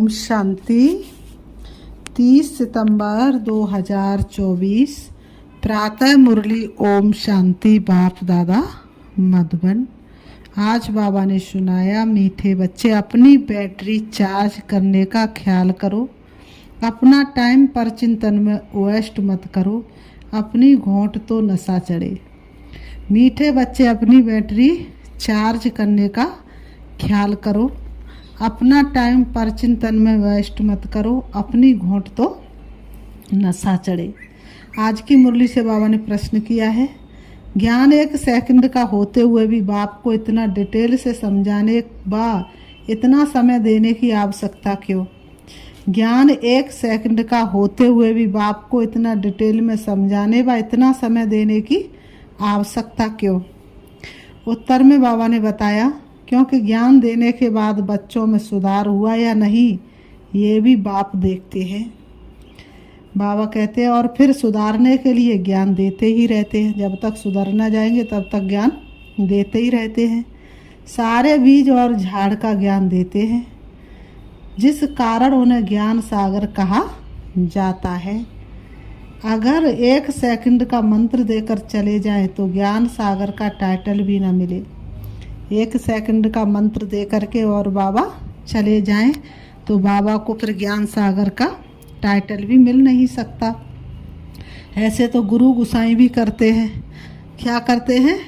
ओम शांति। 30 सितंबर 2024 प्रातः मुरली। ओम शांति। बाप दादा मधुबन। आज बाबा ने सुनाया, मीठे बच्चे अपनी बैटरी चार्ज करने का ख्याल करो, अपना टाइम पर चिंतन में वेस्ट मत करो, अपनी घोंट तो नशा चढ़े। मीठे बच्चे अपनी बैटरी चार्ज करने का ख्याल करो, अपना टाइम पर चिंतन में वेस्ट मत करो, अपनी घोंट तो नशा चढ़े। आज की मुरली से बाबा ने प्रश्न किया है, ज्ञान 1 सेकंड का होते हुए भी बाप को इतना डिटेल से समझाने व इतना समय देने की आवश्यकता क्यों? ज्ञान 1 सेकंड का होते हुए भी बाप को इतना डिटेल में समझाने व इतना समय देने की आवश्यकता क्यों? उत्तर में बाबा ने बताया, क्योंकि ज्ञान देने के बाद बच्चों में सुधार हुआ या नहीं ये भी बाप देखते हैं। बाबा कहते हैं और फिर सुधारने के लिए ज्ञान देते ही रहते हैं। जब तक सुधर ना जाएंगे तब तक ज्ञान देते ही रहते हैं। सारे बीज और झाड़ का ज्ञान देते हैं, जिस कारण उन्हें ज्ञान सागर कहा जाता है। अगर 1 सेकंड का मंत्र देकर चले जाएं तो ज्ञान सागर का टाइटल भी ना मिले। 1 सेकंड का मंत्र दे करके और बाबा चले जाएं तो बाबा को फिर ज्ञान सागर का टाइटल भी मिल नहीं सकता। ऐसे तो गुरु गुसाई भी करते हैं। क्या करते हैं?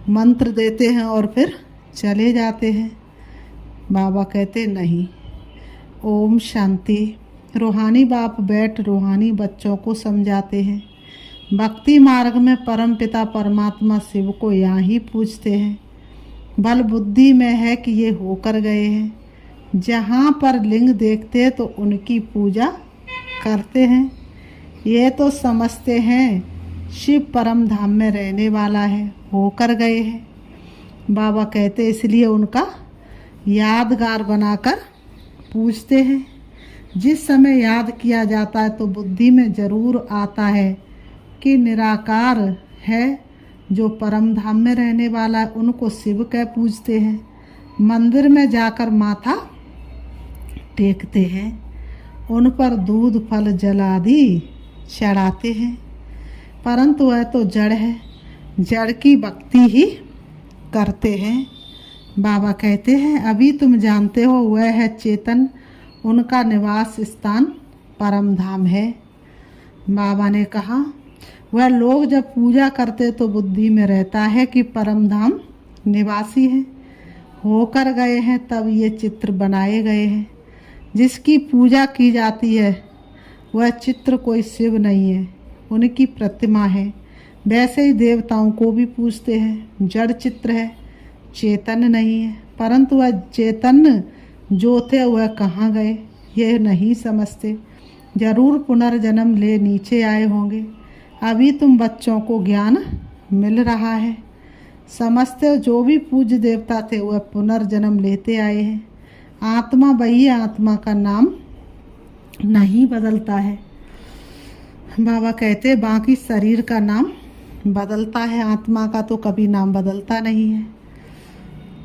मंत्र देते हैं और फिर चले जाते हैं। बाबा कहते नहीं। ओम शांति। रूहानी बाप बैठ रूहानी बच्चों को समझाते हैं। भक्ति मार्ग में परम पिता परमात्मा शिव को यहाँ ही पूजते हैं। बल बुद्धि में है कि ये होकर गए हैं। जहाँ पर लिंग देखते तो उनकी पूजा करते हैं। ये तो समझते हैं शिव परम धाम में रहने वाला है, होकर गए हैं। बाबा कहते इसलिए उनका यादगार बनाकर पूछते हैं। जिस समय याद किया जाता है तो बुद्धि में जरूर आता है कि निराकार है जो परम धाम में रहने वाला है, उनको शिव कह पूजते हैं। मंदिर में जाकर माथा टेकते हैं, उन पर दूध फल जल आदि चढ़ाते हैं। परंतु वह तो जड़ है, जड़ की भक्ति ही करते हैं। बाबा कहते हैं अभी तुम जानते हो वह है चेतन, उनका निवास स्थान परम धाम है। बाबा ने कहा वह लोग जब पूजा करते तो बुद्धि में रहता है कि परम धाम निवासी है, होकर गए हैं, तब ये चित्र बनाए गए हैं। जिसकी पूजा की जाती है वह चित्र कोई शिव नहीं है, उनकी प्रतिमा है। वैसे ही देवताओं को भी पूजते हैं। जड़ चित्र है, चेतन नहीं है। परंतु वह चेतन जो थे वह कहाँ गए यह नहीं समझते। जरूर पुनर्जन्म ले नीचे आए होंगे। अभी तुम बच्चों को ज्ञान मिल रहा है। समझते हो जो भी पूज्य देवता थे वह पुनर्जन्म लेते आए हैं। आत्मा वही आत्मा का नाम नहीं बदलता है। बाबा कहते बाकी शरीर का नाम बदलता है, आत्मा का तो कभी नाम बदलता नहीं है।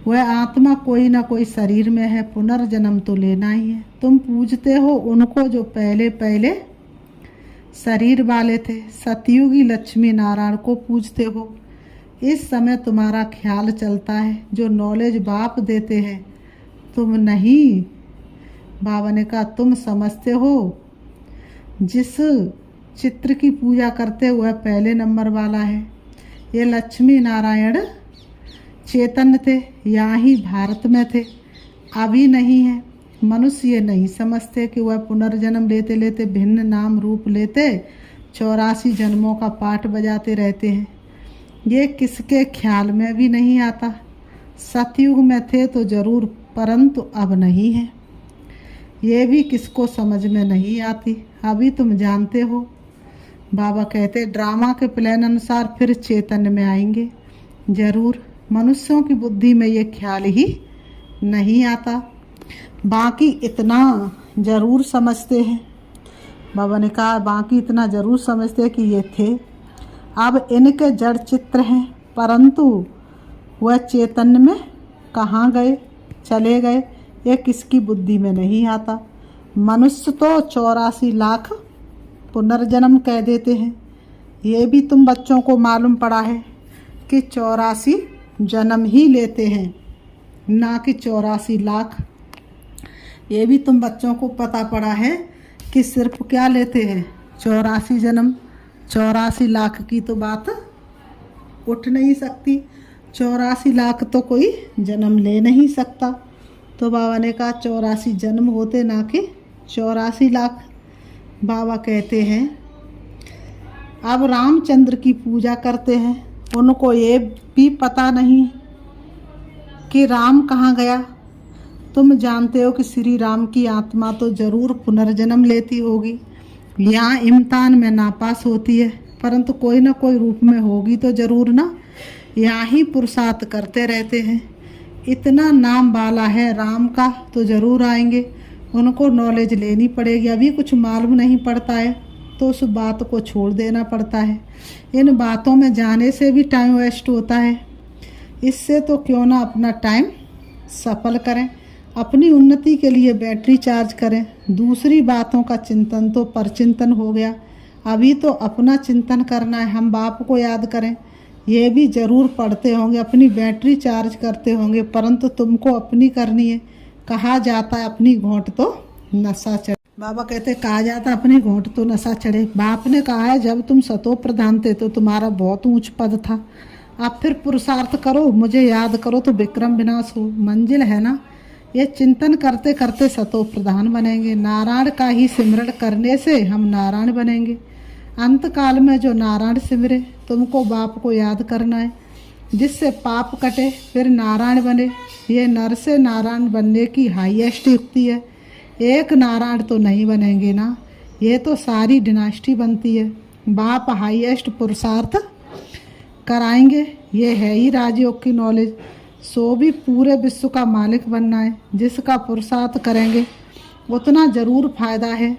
वह आत्मा कोई ना कोई शरीर में है, पुनर्जन्म तो लेना ही है। तुम पूजते हो उनको जो पहले पहले शरीर वाले थे। सतयुगी लक्ष्मी नारायण को पूजते हो। इस समय तुम्हारा ख्याल चलता है, जो नॉलेज बाप देते हैं तुम नहीं। बाबा ने कहा तुम समझते हो जिस चित्र की पूजा करते हुए पहले नंबर वाला है। ये लक्ष्मी नारायण चेतन थे, यहाँ ही भारत में थे, अभी नहीं है। मनुष्य ये नहीं समझते कि वह पुनर्जन्म लेते लेते भिन्न नाम रूप लेते 84 जन्मों का पाठ बजाते रहते हैं। ये किसके ख्याल में भी नहीं आता। सतयुग में थे तो जरूर, परंतु अब नहीं है। ये भी किसको समझ में नहीं आती। अभी तुम जानते हो। बाबा कहते ड्रामा के प्लान अनुसार फिर चेतन में आएंगे जरूर। मनुष्यों की बुद्धि में ये ख्याल ही नहीं आता। बाकी इतना जरूर समझते हैं। बाबा ने कहा बाकी इतना जरूर समझते हैं कि ये थे, अब इनके जड़ चित्र हैं, परंतु वह चेतन में कहाँ गए, चले गए, ये किसकी बुद्धि में नहीं आता। मनुष्य तो 84 लाख पुनर्जन्म कह देते हैं। ये भी तुम बच्चों को मालूम पड़ा है कि 84 जन्म ही लेते हैं, ना कि 84 लाख। ये भी तुम बच्चों को पता पड़ा है कि सिर्फ क्या लेते हैं, 84 जन्म। 84 लाख की तो बात उठ नहीं सकती। 84 लाख तो कोई जन्म ले नहीं सकता। तो बाबा ने कहा 84 जन्म होते, ना कि 84 लाख। बाबा कहते हैं अब रामचंद्र की पूजा करते हैं, उनको ये भी पता नहीं कि राम कहाँ गया। तुम जानते हो कि श्री राम की आत्मा तो जरूर पुनर्जन्म लेती होगी। यहाँ इम्तिहान में नापास होती है, परंतु कोई ना कोई रूप में होगी तो जरूर ना। यहाँ ही पुरुषार्थ करते रहते हैं। इतना नाम वाला है राम का तो जरूर आएंगे। उनको नॉलेज लेनी पड़ेगी। अभी कुछ मालूम नहीं पड़ता है तो उस बात को छोड़ देना पड़ता है। इन बातों में जाने से भी टाइम वेस्ट होता है। इससे तो क्यों ना अपना टाइम सफल करें, अपनी उन्नति के लिए बैटरी चार्ज करें। दूसरी बातों का चिंतन तो परचिंतन हो गया। अभी तो अपना चिंतन करना है। हम बाप को याद करें, ये भी ज़रूर पढ़ते होंगे, अपनी बैटरी चार्ज करते होंगे, परंतु तुमको अपनी करनी है। कहा जाता है अपनी घोंट तो नशा चढ़े। बाबा कहते कहा जाता है अपनी घोंट तो नशा चढ़े। बाप ने कहा है जब तुम सतो प्रधान थे तो तुम्हारा बहुत ऊंच पद था। अब फिर पुरुषार्थ करो, मुझे याद करो तो विक्रम विनाश हो। मंजिल है ना, ये चिंतन करते करते सतो प्रधान बनेंगे। नारायण का ही सिमरण करने से हम नारायण बनेंगे। अंत काल में जो नारायण सिमरे, तुमको बाप को याद करना है, जिससे पाप कटे फिर नारायण बने। ये नर से नारायण बनने की हाईएस्ट युक्ति है। एक नारायण तो नहीं बनेंगे ना, ये तो सारी डिनास्टी बनती है। बाप हाईएस्ट पुरुषार्थ कराएंगे। ये है ही राजयोग की नॉलेज। सो भी पूरे विश्व का मालिक बनना है। जिसका पुरुषार्थ करेंगे उतना ज़रूर फायदा है।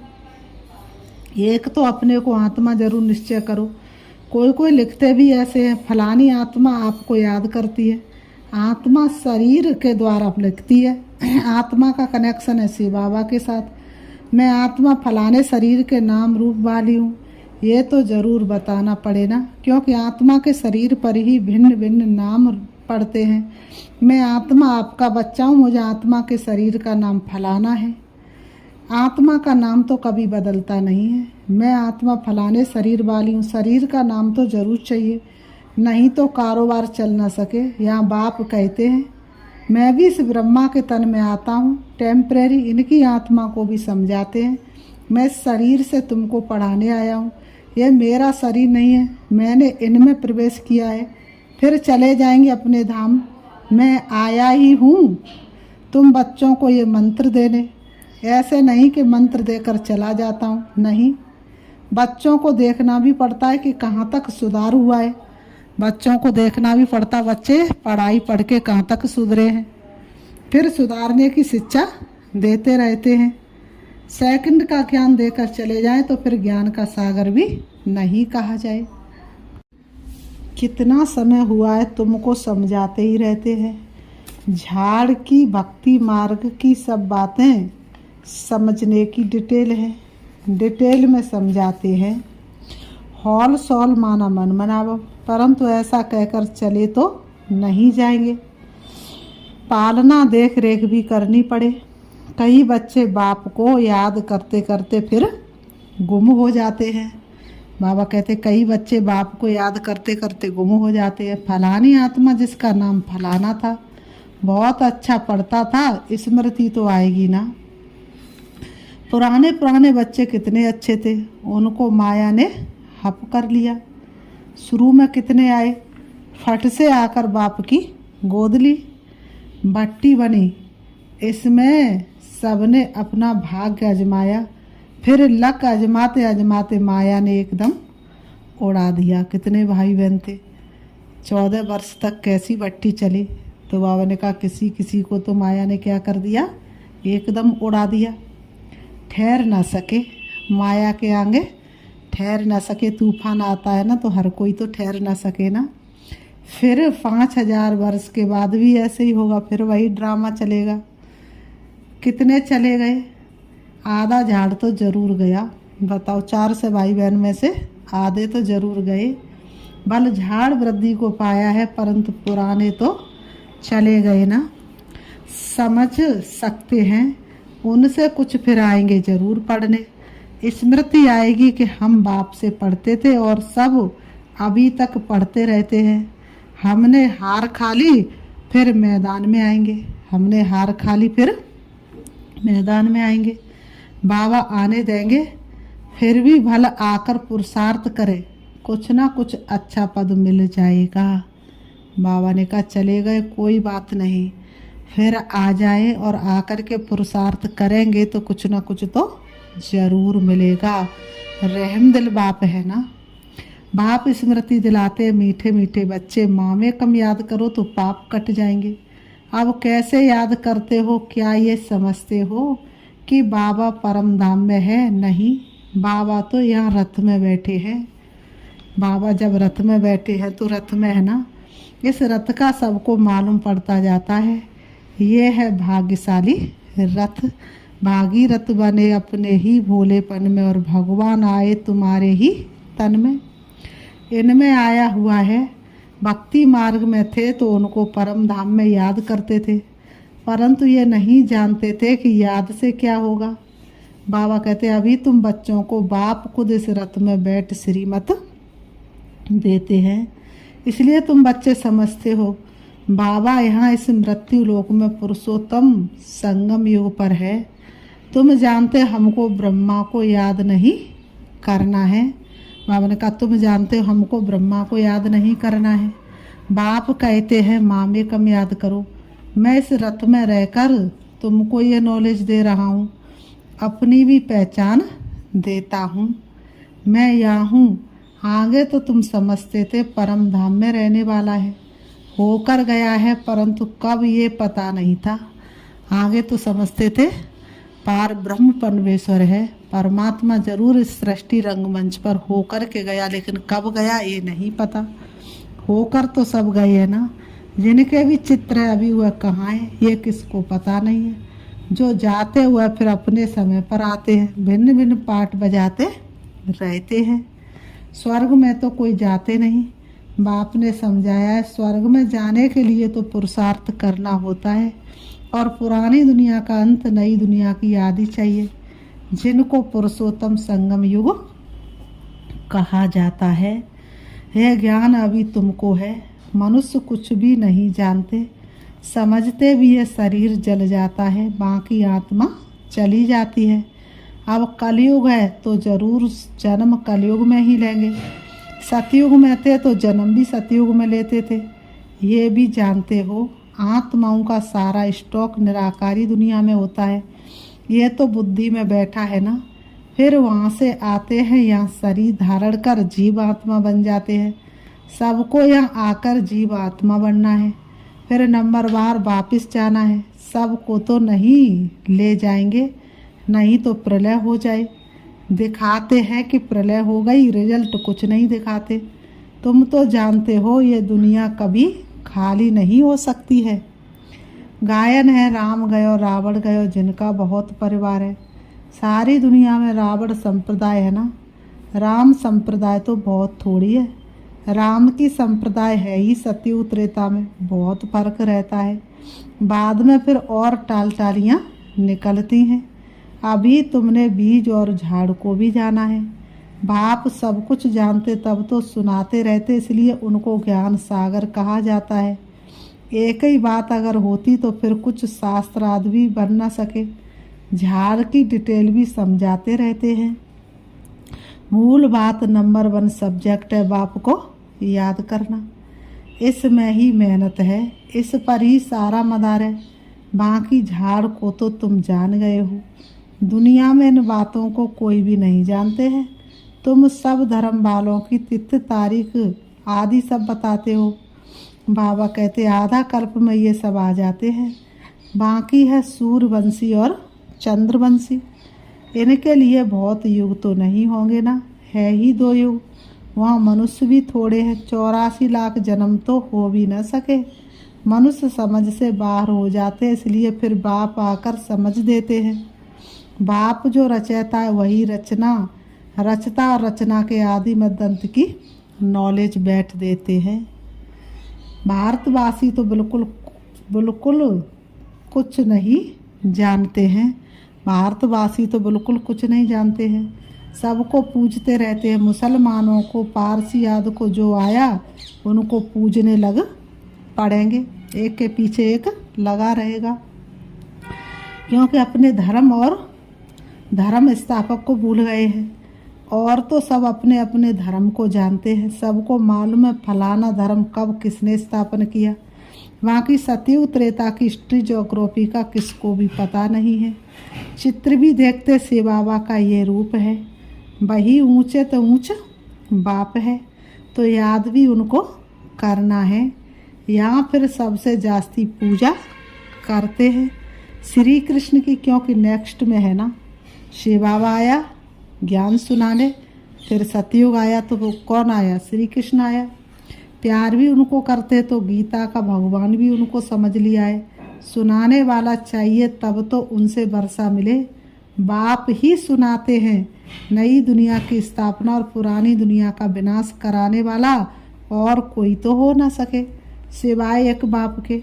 एक तो अपने को आत्मा जरूर निश्चय करो। कोई लिखते भी ऐसे हैं, फलानी आत्मा आपको याद करती है। आत्मा शरीर के द्वारा लिखती है। आत्मा का कनेक्शन है शिव बाबा के साथ। मैं आत्मा फलाने शरीर के नाम रूप वाली हूँ, ये तो ज़रूर बताना पड़े ना, क्योंकि आत्मा के शरीर पर ही भिन्न भिन्न नाम पड़ते हैं। मैं आत्मा आपका बच्चा हूँ, मुझे आत्मा के शरीर का नाम फलाना है। आत्मा का नाम तो कभी बदलता नहीं है। मैं आत्मा फलाने शरीर वाली हूँ, शरीर का नाम तो जरूर चाहिए, नहीं तो कारोबार चल ना सके। यहाँ बाप कहते हैं मैं भी इस ब्रह्मा के तन में आता हूँ, टेम्परेरी। इनकी आत्मा को भी समझाते हैं मैं शरीर से तुमको पढ़ाने आया हूँ। ये मेरा शरीर नहीं है, मैंने इनमें प्रवेश किया है, फिर चले जाएंगे अपने धाम। मैं आया ही हूँ तुम बच्चों को ये मंत्र देने। ऐसे नहीं कि मंत्र देकर चला जाता हूँ, नहीं। बच्चों को देखना भी पड़ता है कि कहाँ तक सुधार हुआ है। बच्चों को देखना भी पड़ता, बच्चे पढ़ाई पढ़ के कहाँ तक सुधरे हैं, फिर सुधारने की शिक्षा देते रहते हैं। सेकंड का ज्ञान देकर चले जाएं तो फिर ज्ञान का सागर भी नहीं कहा जाए। कितना समय हुआ है तुमको समझाते ही रहते हैं। झाड़ की भक्ति मार्ग की सब बातें समझने की डिटेल है, डिटेल में समझाते हैं। हॉल सॉल माना मन मनावो, परंतु ऐसा कहकर चले तो नहीं जाएंगे। पालना देख रेख भी करनी पड़े। कई बच्चे बाप को याद करते करते फिर गुम हो जाते हैं। बाबा कहते कई बच्चे बाप को याद करते करते गुम हो जाते हैं। फलानी आत्मा जिसका नाम फलाना था, बहुत अच्छा पढ़ता था, स्मृति तो आएगी ना। पुराने बच्चे कितने अच्छे थे, उनको माया ने हप कर लिया। शुरू में कितने आए, फट से आकर बाप की गोद ली, भट्टी बनी। इसमें सबने अपना भाग्य आजमाया, फिर लक आजमाते आजमाते माया ने एकदम उड़ा दिया। कितने भाई बहन थे, 14 वर्ष तक कैसी भट्टी चली। तो बाबा ने कहा किसी किसी को तो माया ने क्या कर दिया, एकदम उड़ा दिया। ठहर ना सके, माया के आगे ठहर ना सके। तूफान आता है ना तो हर कोई तो ठहर ना सके ना। फिर 5000 वर्ष के बाद भी ऐसे ही होगा, फिर वही ड्रामा चलेगा। कितने चले गए? आधा झाड़ तो जरूर गया। बताओ, 4 से भाई बहन में से आधे तो जरूर गए। बल झाड़ वृद्धि को पाया है, परंतु पुराने तो चले गए ना। समझ सकते हैं, उनसे कुछ फिर आएंगे जरूर पढ़ने। स्मृति आएगी कि हम बाप से पढ़ते थे और सब अभी तक पढ़ते रहते हैं। हमने हार खा ली, फिर मैदान में आएंगे। हमने हार खा ली, फिर मैदान में आएंगे। बाबा आने देंगे, फिर भी भला आकर पुरुषार्थ करे, कुछ ना कुछ अच्छा पद मिल जाएगा। बाबा ने कहा चले गए कोई बात नहीं, फिर आ जाए और आकर के पुरुषार्थ करेंगे तो कुछ ना कुछ तो जरूर मिलेगा। रहम दिल बाप है ना। बाप स्मृति दिलाते, मीठे मीठे बच्चे माँ में कम याद करो तो पाप कट जाएंगे। अब कैसे याद करते हो? क्या ये समझते हो कि बाबा परम धाम में है? नहीं, बाबा तो यहाँ रथ में बैठे हैं। बाबा जब रथ में बैठे हैं तो रथ में है ना। इस रथ का सबको मालूम पड़ता जाता है। ये है भाग्यशाली रथ। भागीरथ बने अपने ही भोलेपन में और भगवान आए तुम्हारे ही तन में। इनमें आया हुआ है। भक्ति मार्ग में थे तो उनको परम धाम में याद करते थे, परंतु ये नहीं जानते थे कि याद से क्या होगा। बाबा कहते अभी तुम बच्चों को बाप खुद इस रथ में बैठ श्रीमत देते हैं, इसलिए तुम बच्चे समझते हो। बाबा यहाँ इस मृत्यु लोक में पुरुषोत्तम संगम युग पर है। तुम जानते हमको ब्रह्मा को याद नहीं करना है। बाबा ने कहा तुम जानते हो हमको ब्रह्मा को याद नहीं करना है। बाप कहते हैं माँ में कम याद करो। मैं इस रथ में रहकर तुमको ये नॉलेज दे रहा हूँ, अपनी भी पहचान देता हूँ। मैं यहाँ हूँ। आगे तो तुम समझते थे परम धाम में रहने वाला है, होकर गया है, परंतु कब ये पता नहीं था। आगे तो समझते थे पार ब्रह्म परमेश्वर है, परमात्मा जरूर इस सृष्टि रंगमंच पर होकर के गया, लेकिन कब गया ये नहीं पता। होकर तो सब गए हैं ना। जिनके भी चित्र है अभी वह कहाँ है ये किसको पता नहीं है। जो जाते हुए फिर अपने समय पर आते हैं, भिन्न भिन्न पाठ बजाते रहते हैं। स्वर्ग में तो कोई जाते नहीं। बाप ने समझाया है स्वर्ग में जाने के लिए तो पुरुषार्थ करना होता है, और पुरानी दुनिया का अंत नई दुनिया की याद ही चाहिए, जिनको पुरुषोत्तम संगम युग कहा जाता है। यह ज्ञान अभी तुमको है। मनुष्य कुछ भी नहीं जानते, समझते भी है शरीर जल जाता है, बाकी आत्मा चली जाती है। अब कलयुग है तो जरूर जन्म कलयुग में ही लेंगे। सतयुग में थे तो जन्म भी सतयुग में लेते थे। ये भी जानते हो आत्माओं का सारा स्टॉक निराकारी दुनिया में होता है। ये तो बुद्धि में बैठा है ना, फिर वहाँ से आते हैं यहाँ शरीर धारण कर जीव आत्मा बन जाते हैं। सबको यहाँ आकर जीव आत्मा बनना है, फिर नंबरवार वापस जाना है। सबको तो नहीं ले जाएंगे, नहीं तो प्रलय हो जाए। दिखाते हैं कि प्रलय हो गई, रिजल्ट कुछ नहीं दिखाते। तुम तो जानते हो ये दुनिया कभी खाली नहीं हो सकती है। गायन है राम गयो रावण गयो, जिनका बहुत परिवार है। सारी दुनिया में रावण संप्रदाय है ना, राम संप्रदाय तो बहुत थोड़ी है। राम की संप्रदाय है ही सतयुग त्रेता में, बहुत फर्क रहता है। बाद में फिर और टाल टालियाँ निकलती हैं। अभी तुमने बीज और झाड़ को भी जाना है। बाप सब कुछ जानते तब तो सुनाते रहते, इसलिए उनको ज्ञान सागर कहा जाता है। एक ही बात अगर होती तो फिर कुछ शास्त्रार्थ भी बन न सके। झाड़ की डिटेल भी समझाते रहते हैं। मूल बात नंबर 1 सब्जेक्ट है बाप को याद करना। इसमें ही मेहनत है, इस पर ही सारा मदार है। बाकी झाड़ को तो तुम जान गए हो। दुनिया में इन बातों को कोई भी नहीं जानते हैं। तुम सब धर्म वालों की तिथि तारीख आदि सब बताते हो। बाबा कहते आधा कल्प में ये सब आ जाते हैं। बाकी है सूर्यवंशी और चंद्रवंशी। इनके लिए बहुत युग तो नहीं होंगे ना, है ही 2 युग। वहाँ मनुष्य भी थोड़े हैं, 84 लाख जन्म तो हो भी न सके। मनुष्य समझ से बाहर हो जाते हैं, इसलिए फिर बाप आकर समझ देते हैं। बाप जो रचयता है वही रचता और रचना के आदि मध्य अंत की नॉलेज बैठ देते हैं। भारतवासी तो बिल्कुल बिल्कुल कुछ नहीं जानते हैं। भारतवासी तो बिल्कुल कुछ नहीं जानते हैं, सबको पूजते रहते हैं। मुसलमानों को, पारसी आदि को जो आया उनको पूजने लग पड़ेंगे, एक के पीछे एक लगा रहेगा, क्योंकि अपने धर्म और धर्म स्थापक को भूल गए हैं। और तो सब अपने अपने धर्म को जानते हैं, सबको मालूम है फलाना धर्म कब किसने स्थापन किया। वहाँ की सतयुग त्रेता की हिस्ट्री ज्योग्राफी का किसको भी पता नहीं है। चित्र भी देखते शिव बाबा का ये रूप है, वही ऊंचे तो ऊंच बाप है, तो याद भी उनको करना है। यहाँ फिर सबसे जास्ती पूजा करते हैं श्री कृष्ण की, क्योंकि नेक्स्ट में है ना, शिव बाबा आया ज्ञान सुनाने, फिर सतयुग आया तो वो कौन आया, श्री कृष्ण आया। प्यार भी उनको करते तो गीता का भगवान भी उनको समझ लिया है। सुनाने वाला चाहिए तब तो उनसे वर्षा मिले। बाप ही सुनाते हैं नई दुनिया की स्थापना और पुरानी दुनिया का विनाश कराने वाला, और कोई तो हो ना सके सिवाय एक बाप के।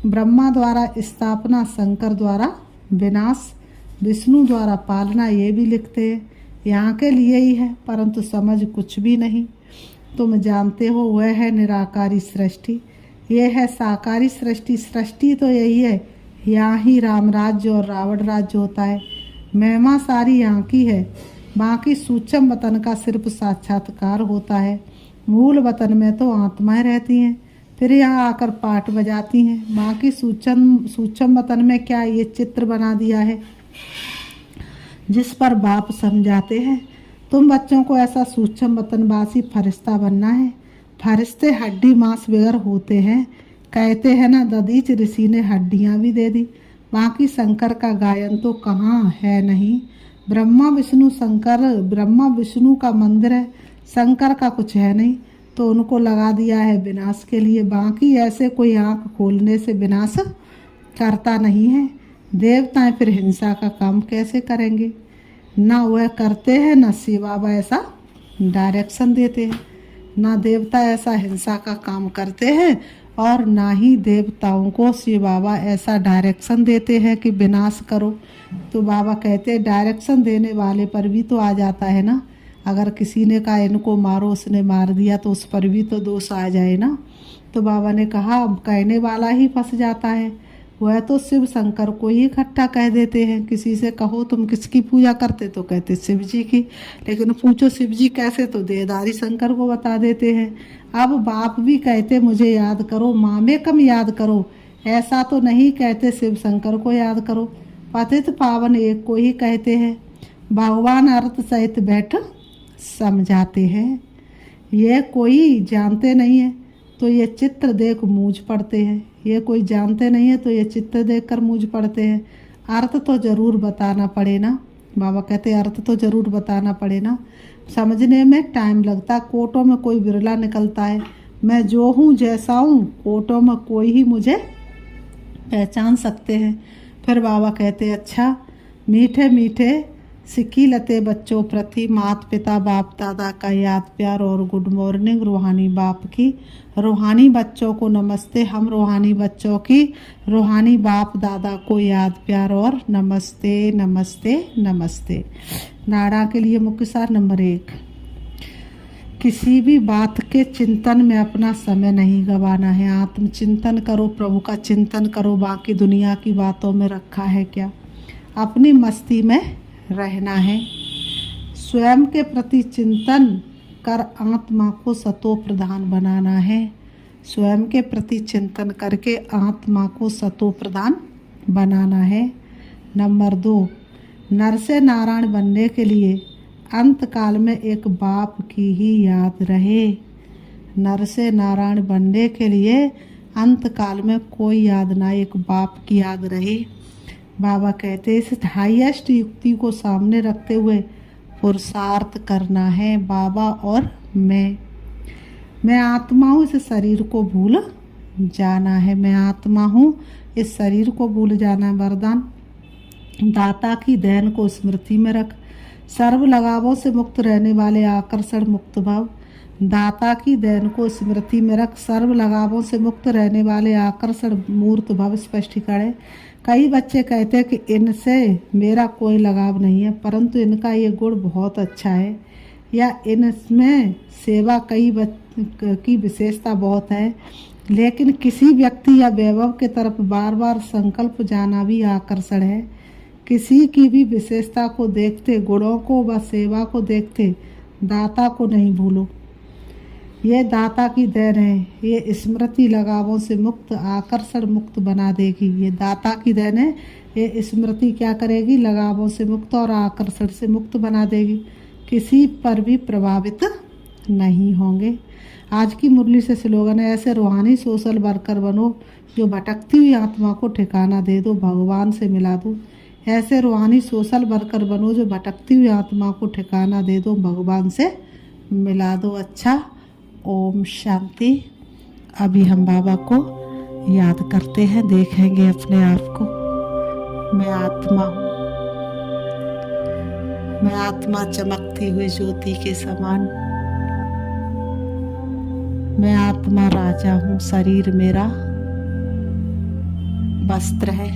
ब्रह्मा द्वारा स्थापना, शंकर द्वारा विनाश, विष्णु द्वारा पालना, ये भी लिखते हैं। यहाँ के लिए ही है, परंतु समझ कुछ भी नहीं। तुम जानते हो वह है निराकारी सृष्टि, ये है साकारी सृष्टि। सृष्टि तो यही है, यहाँ ही राम राज्य और रावण राज्य होता है। महिमा सारी यहाँ की है, बाकी सूक्ष्म वतन का सिर्फ साक्षात्कार होता है। मूल वतन में तो आत्माएं रहती हैं, फिर यहाँ आकर पाठ बजाती हैं। बाकी सूक्ष्म वतन में क्या ये चित्र बना दिया है जिस पर बाप समझाते हैं। तुम बच्चों को ऐसा सूक्ष्म वतनवासी फरिश्ता बनना है। फरिश्ते हड्डी मांस बगैर होते हैं, कहते हैं ना, ददीच ऋषि ने हड्डियां भी दे दी। बाकी शंकर का गायन तो कहाँ है नहीं। ब्रह्मा विष्णु का मंदिर है, शंकर का कुछ है नहीं, तो उनको लगा दिया है विनाश के लिए। बाकी ऐसे कोई आंख खोलने से विनाश करता नहीं है। देवताएं फिर हिंसा का काम कैसे करेंगे, ना वह करते हैं, ना शिव बाबा ऐसा डायरेक्शन देते हैं। ना देवता ऐसा हिंसा का काम करते हैं, और ना ही देवताओं को शिव बाबा ऐसा डायरेक्शन देते हैं कि विनाश करो। तो बाबा कहते हैं डायरेक्शन देने वाले पर भी तो आ जाता है ना। अगर किसी ने कहा इनको मारो, उसने मार दिया, तो उस पर भी तो दोष आ जाए ना। तो बाबा ने कहा कहने वाला ही फंस जाता है। वह तो शिव शंकर को ही इकट्ठा कह देते हैं। किसी से कहो तुम किसकी पूजा करते, तो कहते शिव जी की, लेकिन पूछो शिव जी कैसे, तो देहधारी शंकर को बता देते हैं। अब बाप भी कहते मुझे याद करो, मामे कम याद करो, ऐसा तो नहीं कहते शिव शंकर को याद करो। पतित पावन एक को ही कहते हैं। भगवान अर्थ सहित बैठ समझाते हैं, ये कोई जानते नहीं है तो ये चित्र देख मूझ पड़ते हैं। ये कोई जानते नहीं है तो ये चित्र देखकर मूझ पड़ते हैं। अर्थ तो जरूर बताना पड़े ना। बाबा कहते अर्थ तो जरूर बताना पड़े ना, समझने में टाइम लगता। कोटों में कोई बिरला निकलता है। मैं जो हूँ जैसा हूँ, कोटों में कोई ही मुझे पहचान सकते हैं। फिर बाबा कहते अच्छा, मीठे मीठे सिक्की लते बच्चों प्रति माता पिता बाप दादा का याद प्यार और गुड मॉर्निंग। रूहानी बाप की रूहानी बच्चों को नमस्ते। हम रूहानी बच्चों की रूहानी बाप दादा को याद प्यार और नमस्ते नमस्ते नमस्ते। नाड़ा के लिए मुख्य सार नंबर 1, किसी भी बात के चिंतन में अपना समय नहीं गंवाना है। आत्मचिंतन करो, प्रभु का चिंतन करो, बाकी दुनिया की बातों में रखा है क्या। अपनी मस्ती में रहना है। स्वयं के प्रति चिंतन कर आत्मा को सतो प्रधान बनाना है। स्वयं के प्रति चिंतन करके आत्मा को सतो प्रधान बनाना है। नंबर 2, नर से नारायण बनने के लिए अंत काल में एक बाप की ही याद रहे। नर से नारायण बनने के लिए अंत काल में कोई याद ना, एक बाप की याद रहे। बाबा कहते इस हाईएस्ट युक्ति को सामने रखते हुए पुरुषार्थ करना है। बाबा और मैं आत्मा हूँ, इस शरीर को भूल जाना है। मैं आत्मा हूँ, इस शरीर को भूल जाना है। वरदान, दाता की देन को स्मृति में रख, सर्व लगावों से मुक्त रहने वाले आकर्षण मुक्त भाव। दाता की देन को स्मृति में रख, सर्व लगावों से मुक्त रहने वाले आकर्षण मूर्त भाव। स्पष्टीकरण है, कई बच्चे कहते हैं कि इनसे मेरा कोई लगाव नहीं है, परंतु इनका ये गुण बहुत अच्छा है, या इनमें सेवा की विशेषता बहुत है। लेकिन किसी व्यक्ति या वैभव के तरफ बार बार संकल्प जाना भी आकर्षण है। किसी की भी विशेषता को देखते, गुणों को व सेवा को देखते दाता को नहीं भूलो। ये दाता की देन है, ये स्मृति लगावों से मुक्त, आकर्षण मुक्त बना देगी। ये दाता की देन है, ये स्मृति क्या करेगी, लगावों से मुक्त और आकर्षण से मुक्त बना देगी। किसी पर भी प्रभावित नहीं होंगे। आज की मुरली से स्लोगन है, ऐसे रूहानी सोशल वर्कर बनो जो भटकती हुई आत्मा को ठिकाना दे दो, भगवान से मिला दो। ऐसे रूहानी सोशल वर्कर बनो जो भटकती हुई आत्मा को ठिकाना दे दो, भगवान से मिला दो। अच्छा, ओम शांति। अभी हम बाबा को याद करते हैं, देखेंगे अपने आप को। मैं आत्मा हूँ, मैं आत्मा चमकती हुई ज्योति के समान। मैं आत्मा राजा हूँ, शरीर मेरा वस्त्र है।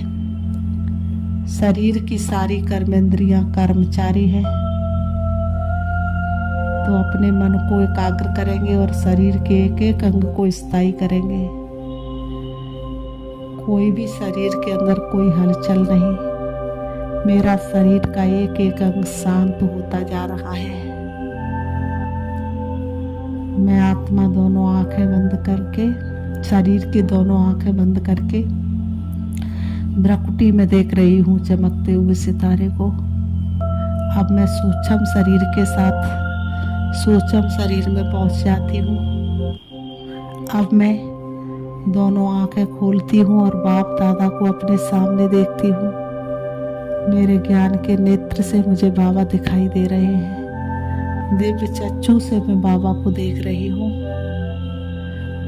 शरीर की सारी कर्मेंद्रियां कर्मचारी है। तो अपने मन को एकाग्र करेंगे और शरीर के एक एक अंग को स्थायी करेंगे। कोई भी शरीर के अंदर कोई हलचल नहीं, मेरा शरीर का एक एक अंग शांत होता जा रहा है। मैं आत्मा दोनों आंखें बंद करके, शरीर की दोनों आंखें बंद करके भ्रकुटी में देख रही हूँ चमकते हुए सितारे को। अब मैं सूक्ष्म शरीर के साथ सूक्ष्म शरीर में पहुंच जाती हूँ। अब मैं दोनों आंखें खोलती हूँ और बाप दादा को अपने सामने देखती हूँ। मेरे ज्ञान के नेत्र से मुझे बाबा दिखाई दे रहे हैं। दिव्य चक्षु से मैं बाबा को देख रही हूँ।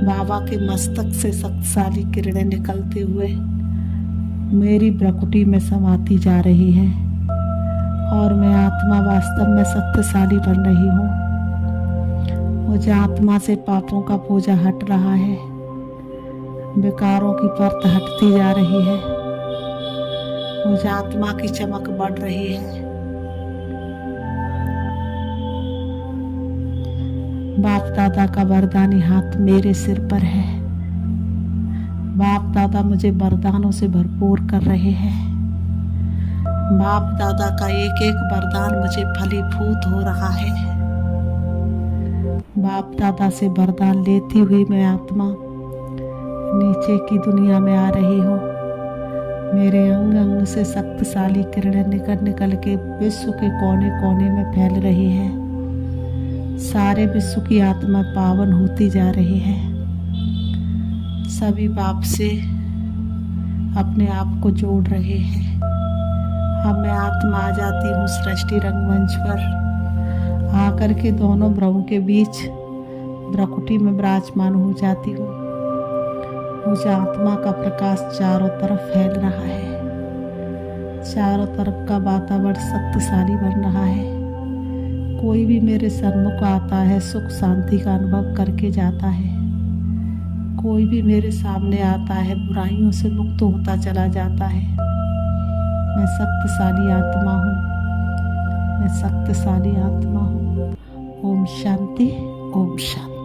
बाबा के मस्तक से शक्तिशाली किरणें निकलते हुए मेरी भ्रकुटी में समाती जा रही हैं और मैं आत्मा वास्तव में शक्तिशाली बन रही हूँ। मुझे आत्मा से पापों का बोझा हट रहा है, विकारों की परत हटती जा रही है। मुझे आत्मा की चमक बढ़ रही है। बाप दादा का वरदानी हाथ मेरे सिर पर है। बाप दादा मुझे वरदानों से भरपूर कर रहे हैं। बाप दादा का एक एक वरदान मुझे फलीभूत हो रहा है। बाप दादा से वरदान लेती हुई मैं आत्मा नीचे की दुनिया में आ रही हूँ। मेरे अंग अंग से शक्तिशाली किरणें निकल निकल के विश्व के कोने कोने में फैल रही है। सारे विश्व की आत्मा पावन होती जा रही है। सभी बाप से अपने आप को जोड़ रहे हैं। अब मैं आत्मा आ जाती हूँ सृष्टि रंगमंच पर, आकर के दोनों भ्रमों के बीच भ्रकुटी में विराजमान हो जाती हूँ। मुझे आत्मा का प्रकाश चारों तरफ फैल रहा है। चारों तरफ का वातावरण शक्तिशाली बन रहा है। कोई भी मेरे सन्मुख आता है, सुख शांति का अनुभव करके जाता है। कोई भी मेरे सामने आता है, बुराइयों से मुक्त होता चला जाता है। मैं शक्तिशाली आत्मा हूँ, मैं शक्तिशाली आत्मा हूँ। ओम शांति, ओम शांति।